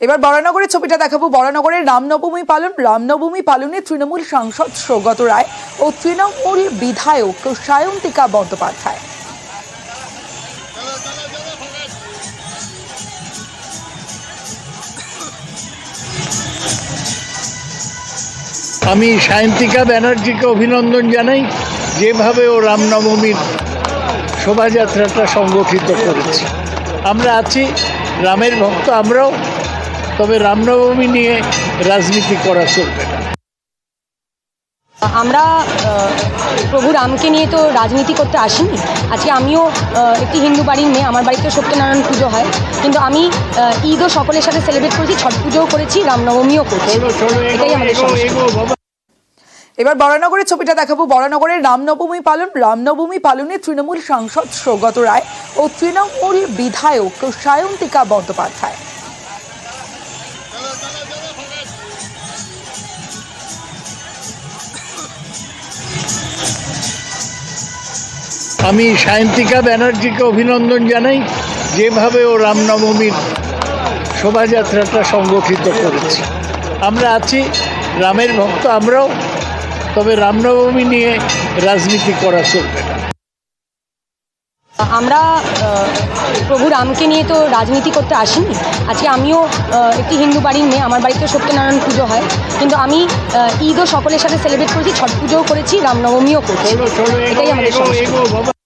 এবার বরানগরের ছবিটা দেখাবো। বরানগরের রামনবমী পালনে তৃণমূল সাংসদ সৌগত রায় ও তৃণমূল বিধায়ক সায়ন্তিকা বন্দ্যোপাধ্যায়। আমি সায়ন্তিকা ব্যানার্জিকে অভিনন্দন জানাই, যেভাবে ও রামনবমীর শোভাযাত্রাটা সংগঠিত করেছে। আমরা আছি, রামের ভক্ত আমরাও, তবে রামনবমী নিয়ে রাজনীতি করা চলবে না। আমরা প্রভু রামকে নিয়ে তো রাজনীতি করতে আসিনি। আজকে আমিও একটি হিন্দু বাড়ির মেয়ে, আমার বাড়িতে সত্যনারায়ণ পুজো হয়, কিন্তু আমি ঈদও সকলের সাথে সেলিব্রেট করেছি, ছট পুজোও করেছি, রামনবমীও করেছি। এটাই আমাদের সংস্কৃতি। এবার বরানগরের ছবিটা দেখাবো। বরানগরের রামনবমী পালনে তৃণমূল সাংসদ সৌগত রায় ও তৃণমূল বিধায়ক সায়ন্তিকা বন্দ্যোপাধ্যায়। আমি সায়ন্তিকা ব্যানার্জিকে অভিনন্দন জানাই, যেভাবে ও রামনবমীর শোভাযাত্রাটা সংগঠিত করেছে। আমরা আছি, রামের ভক্ত আমরাও, তবে রামনবমী নিয়ে রাজনীতি করা চলবে না। আমরা প্রভু রামকে নিয়ে তো রাজনীতি করতে আসিনি। আজকে আমিও একটি হিন্দু বাড়ির মেয়ে, আমার বাড়িতে সত্যনারায়ণ পুজো হয়, কিন্তু আমি ঈদও সকলের সাথে সেলিব্রেট করেছি, ছট পুজোও করেছি, রামনবমীও করেছি। এটাই আমাদের সংস্কৃতি।